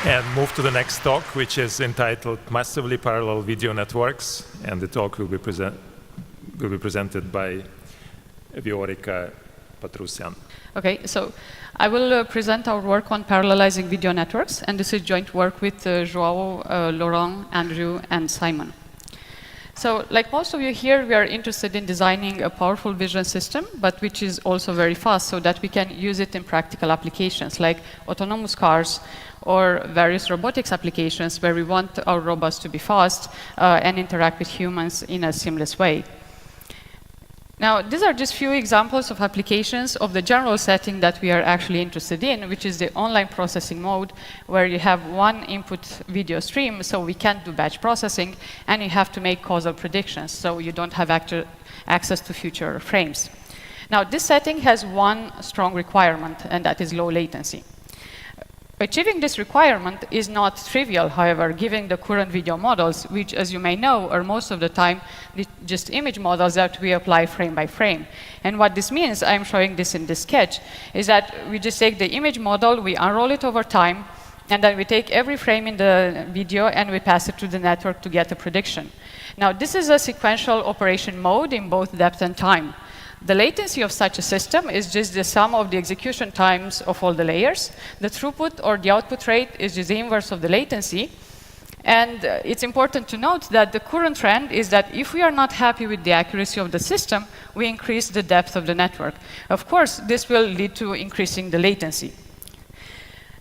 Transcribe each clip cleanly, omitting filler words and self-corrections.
and move to the next talk, which is entitled Massively Parallel Video Networks. And the talk will be presented by Viorica Patraucean. Okay, so I will present our work on parallelizing video networks, and this is joint work with Joao, Laurent, Andrew, and Simon. So, like most of you here, we are interested in designing a powerful vision system, but which is also very fast, so that we can use it in practical applications, like autonomous cars or various robotics applications, where we want our robots to be fast and interact with humans in a seamless way. Now, these are just few examples of applications of the general setting that we are actually interested in, which is the online processing mode, where you have one input video stream, so we can't do batch processing, and you have to make causal predictions, so you don't have access to future frames. Now, this setting has one strong requirement, and that is low latency. Achieving this requirement is not trivial, however, given the current video models, which, as you may know, are most of the time just image models that we apply frame by frame. And what this means, I'm showing this in this sketch, is that we just take the image model, we unroll it over time, and then we take every frame in the video and we pass it to the network to get a prediction. Now, this is a sequential operation mode in both depth and time. The latency of such a system is just the sum of the execution times of all the layers. The throughput or the output rate is just the inverse of the latency. And it's important to note that the current trend is that if we are not happy with the accuracy of the system, we increase the depth of the network. Of course, this will lead to increasing the latency.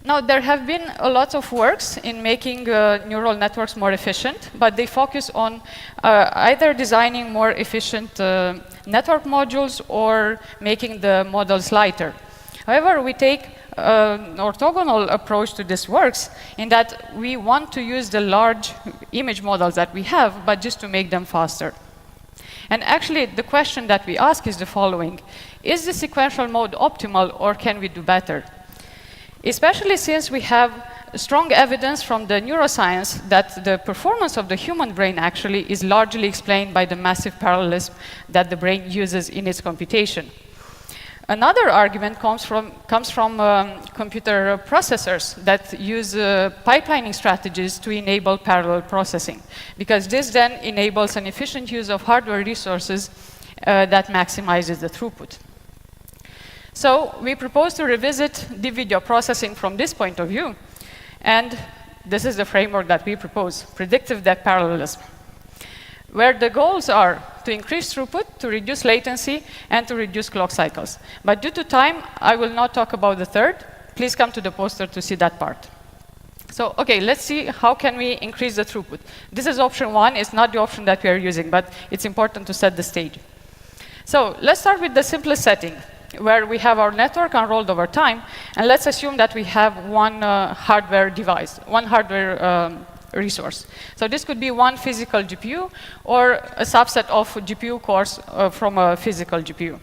Now, there have been a lot of works in making neural networks more efficient, but they focus on either designing more efficient network modules or making the models lighter. However, we take an orthogonal approach to this works in that we want to use the large image models that we have, but just to make them faster. And actually, the question that we ask is the following: is the sequential mode optimal, or can we do better? Especially since we have strong evidence from the neuroscience that the performance of the human brain actually is largely explained by the massive parallelism that the brain uses in its computation. Another argument comes from computer processors that use pipelining strategies to enable parallel processing, because this then enables an efficient use of hardware resources that maximizes the throughput. So we propose to revisit the video processing from this point of view. And this is the framework that we propose, predictive depth parallelism, where the goals are to increase throughput, to reduce latency, and to reduce clock cycles. But due to time, I will not talk about the third. Please come to the poster to see that part. So, okay, let's see how can we increase the throughput. This is option one. It's not the option that we are using, but it's important to set the stage. So let's start with the simplest setting, where we have our network unrolled over time, and let's assume that we have one hardware device, one hardware resource. So this could be one physical GPU or a subset of GPU cores from a physical GPU.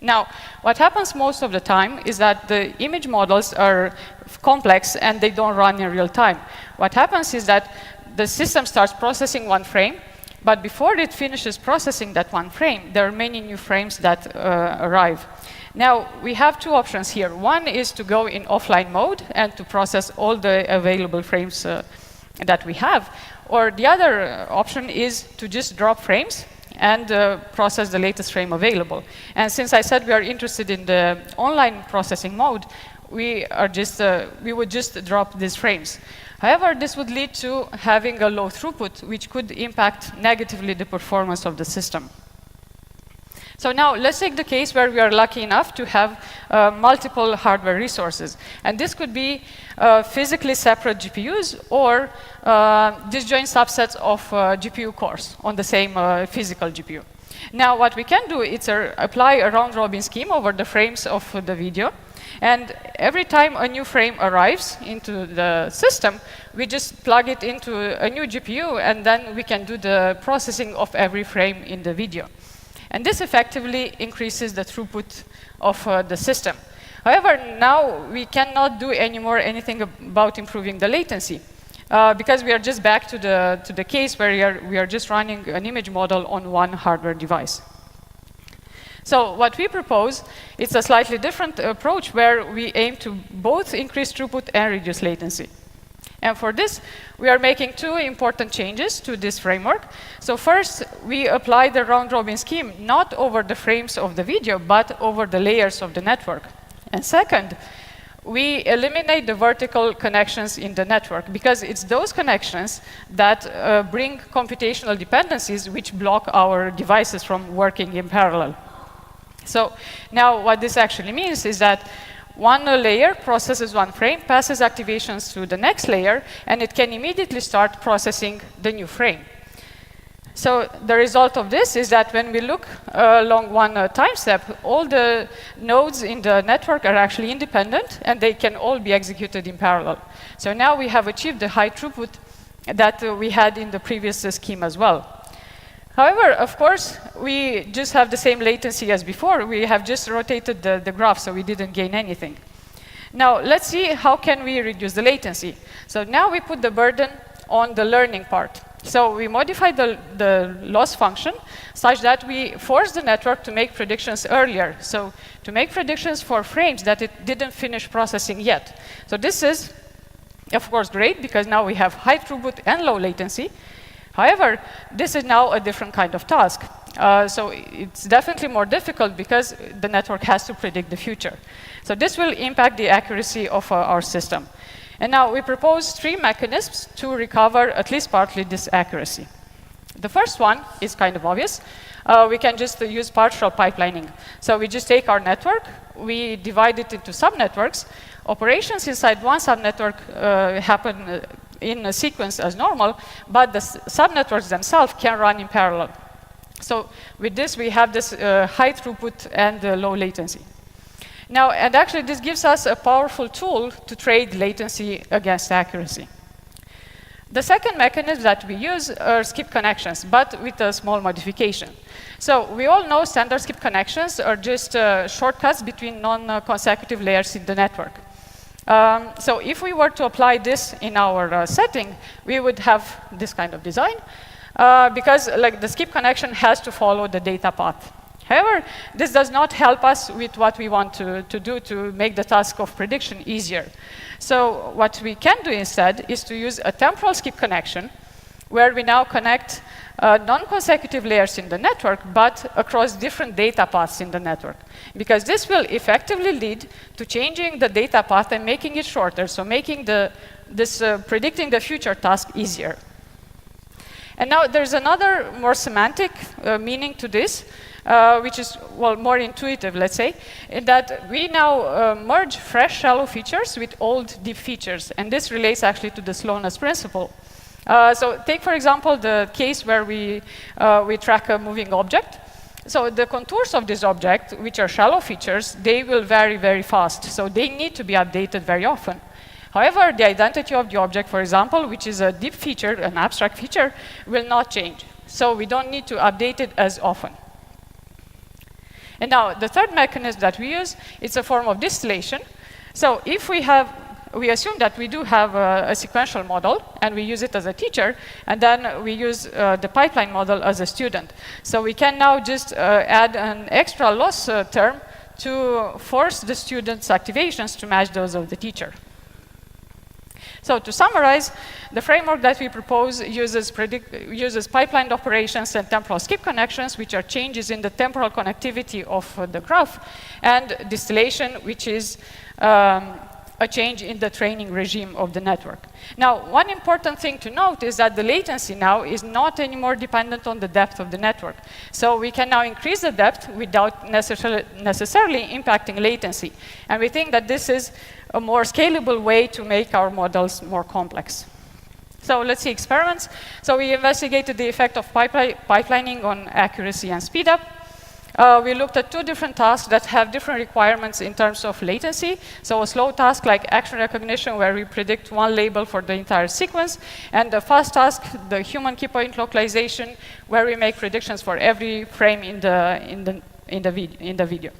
Now, what happens most of the time is that the image models are complex and they don't run in real time. What happens is that the system starts processing one frame, but before it finishes processing that one frame, there are many new frames that arrive. Now, we have two options here. One is to go in offline mode and to process all the available frames that we have. Or the other option is to just drop frames and process the latest frame available. And since I said we are interested in the online processing mode, we would just drop these frames. However, this would lead to having a low throughput, which could impact negatively the performance of the system. So now, let's take the case where we are lucky enough to have multiple hardware resources. And this could be physically separate GPUs or disjoint subsets of GPU cores on the same physical GPU. Now, what we can do is apply a round-robin scheme over the frames of the video. And every time a new frame arrives into the system, we just plug it into a new GPU, and then we can do the processing of every frame in the video. And this effectively increases the throughput of the system. However, now we cannot do anymore anything about improving the latency, because we are just back to the case where we are just running an image model on one hardware device. So what we propose is a slightly different approach where we aim to both increase throughput and reduce latency. And for this, we are making two important changes to this framework. So first, we apply the round-robin scheme not over the frames of the video, but over the layers of the network. And second, we eliminate the vertical connections in the network, because it's those connections that bring computational dependencies which block our devices from working in parallel. So now what this actually means is that one layer processes one frame, passes activations to the next layer, and it can immediately start processing the new frame. So the result of this is that when we look along one time step, all the nodes in the network are actually independent, and they can all be executed in parallel. So now we have achieved the high throughput that we had in the previous scheme as well. However, of course, we just have the same latency as before. We have just rotated the graph, so we didn't gain anything. Now, let's see how can we reduce the latency. So now we put the burden on the learning part. So we modify the loss function such that we force the network to make predictions earlier. So to make predictions for frames that it didn't finish processing yet. So this is, of course, great, because now we have high throughput and low latency. However, this is now a different kind of task. So it's definitely more difficult because the network has to predict the future. So this will impact the accuracy of our system. And now we propose three mechanisms to recover at least partly this accuracy. The first one is kind of obvious. We can just use partial pipelining. So we just take our network, we divide it into subnetworks. Operations inside one subnetwork happen in a sequence as normal, but the subnetworks themselves can run in parallel. So with this, we have this high throughput and low latency. Now, and actually, this gives us a powerful tool to trade latency against accuracy. The second mechanism that we use are skip connections, but with a small modification. So we all know standard skip connections are just shortcuts between non-consecutive layers in the network. So if we were to apply this in our setting, we would have this kind of design, because like the skip connection has to follow the data path. However, this does not help us with what we want to do to make the task of prediction easier. So what we can do instead is to use a temporal skip connection, where we now connect non-consecutive layers in the network, but across different data paths in the network. Because this will effectively lead to changing the data path and making it shorter, so making predicting the future task easier. And now there's another more semantic meaning to this, which is, well, more intuitive, let's say, in that we now merge fresh shallow features with old deep features. And this relates actually to the slowness principle. So take, for example, the case where we track a moving object. So the contours of this object, which are shallow features, they will vary very fast. So they need to be updated very often. However, the identity of the object, for example, which is a deep feature, an abstract feature, will not change. So we don't need to update it as often. And now, the third mechanism that we use, it's a form of distillation. So if we assume that we do have a sequential model, and we use it as a teacher, and then we use the pipeline model as a student. So we can now just add an extra loss term to force the student's activations to match those of the teacher. So to summarize, the framework that we propose uses pipelined operations and temporal skip connections, which are changes in the temporal connectivity of the graph, and distillation, which is a change in the training regime of the network. Now, one important thing to note is that the latency now is not anymore dependent on the depth of the network. So we can now increase the depth without necessarily impacting latency. And we think that this is a more scalable way to make our models more complex. So let's see experiments. So we investigated the effect of pipelining on accuracy and speed up. We looked at two different tasks that have different requirements in terms of latency. So a slow task like action recognition, where we predict one label for the entire sequence, and a fast task, the human key point localization, where we make predictions for every frame in the video.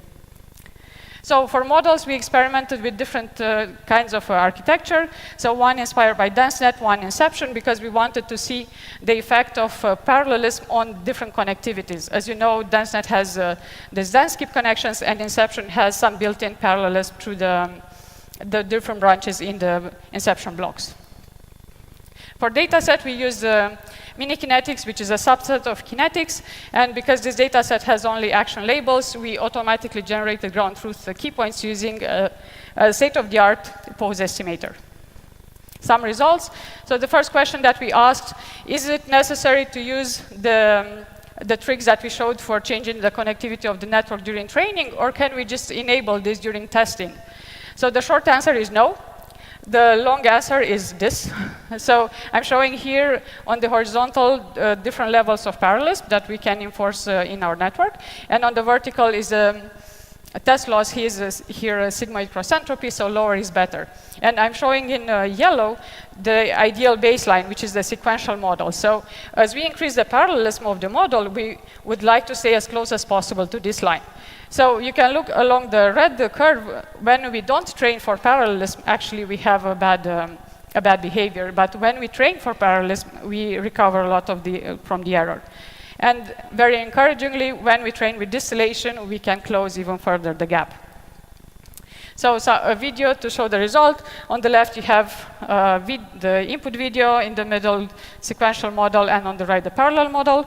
So for models, we experimented with different kinds of architecture. So one inspired by DenseNet, one Inception, because we wanted to see the effect of parallelism on different connectivities. As you know, DenseNet has these dense skip connections, and Inception has some built-in parallelism through the different branches in the Inception blocks. For data set, we use mini kinetics, which is a subset of kinetics. And because this data set has only action labels, we automatically generate the ground truth key points using a state-of-the-art pose estimator. Some results. So the first question that we asked, is it necessary to use the tricks that we showed for changing the connectivity of the network during training, or can we just enable this during testing? So the short answer is no. The long answer is this. So I'm showing here on the horizontal different levels of parallelism that we can enforce in our network. And on the vertical is a test loss. Here a sigmoid cross entropy, so lower is better. And I'm showing in yellow the ideal baseline, which is the sequential model. So as we increase the parallelism of the model, we would like to stay as close as possible to this line. So you can look along the red curve. When we don't train for parallelism, actually we have a bad behavior. But when we train for parallelism, we recover a lot of from the error. And very encouragingly, when we train with distillation, we can close even further the gap. So a video to show the result. On the left, you have the input video, in the middle, sequential model, and on the right, the parallel model.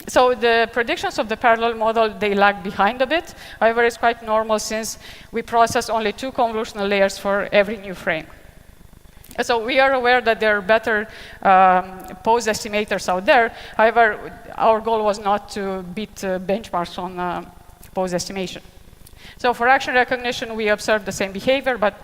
So the predictions of the parallel model, they lag behind a bit. However, it's quite normal since we process only 2 convolutional layers for every new frame. So we are aware that there are better pose estimators out there. However, our goal was not to beat benchmarks on pose estimation. So for action recognition, we observed the same behavior, but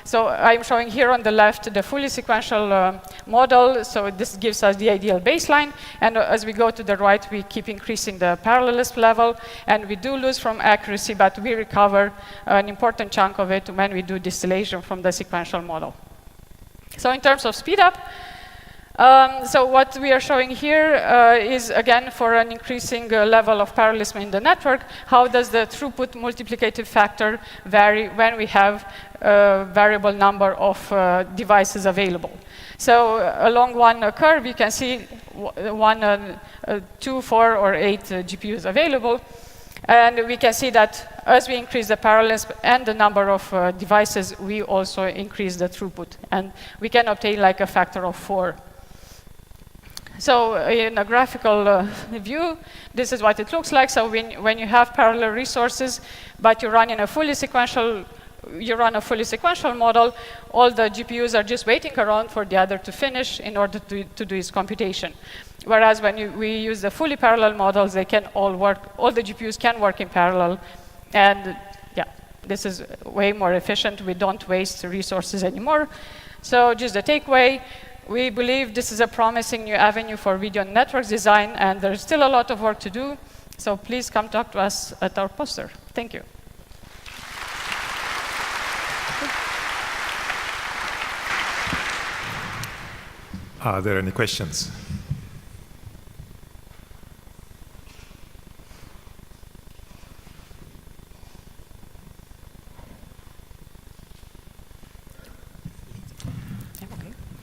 so I'm showing here on the left the fully sequential model. So this gives us the ideal baseline. And as we go to the right, we keep increasing the parallelism level. And we do lose from accuracy, but we recover an important chunk of it when we do distillation from the sequential model. So in terms of speed up, so what we are showing here is, again, for an increasing level of parallelism in the network, how does the throughput multiplicative factor vary when we have a variable number of devices available. So along one curve, you can see 2, 4, or 8 GPUs available. And we can see that as we increase the parallelism and the number of devices, we also increase the throughput. And we can obtain like a factor of 4. So in a graphical view, this is what it looks like. So when you have parallel resources, but you run a fully sequential model, all the GPUs are just waiting around for the other to finish in order to do its computation. Whereas when we use the fully parallel models, they can all work, all the GPUs can work in parallel. And yeah, this is way more efficient. We don't waste resources anymore. So just the takeaway, we believe this is a promising new avenue for video networks design, and there's still a lot of work to do. So please come talk to us at our poster. Thank you. Are there any questions?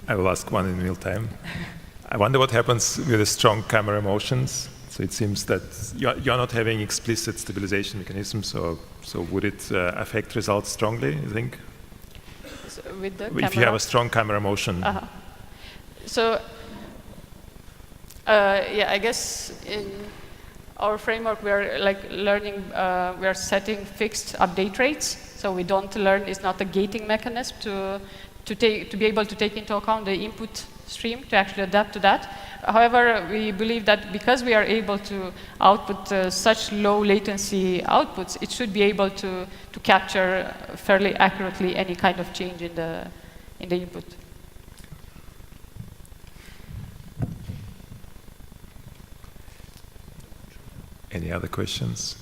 I will ask one in real time. I wonder what happens with the strong camera motions. So it seems that you're not having explicit stabilization mechanisms, so would it affect results strongly, you think? So with the if you have a strong camera motion. So yeah, I guess in our framework we are like learning, we are setting fixed update rates. So we don't learn, it's not a gating mechanism to be able to take into account the input stream to actually adapt to that. However, we believe that because we are able to output such low latency outputs, it should be able to capture fairly accurately any kind of change in the input. Any other questions?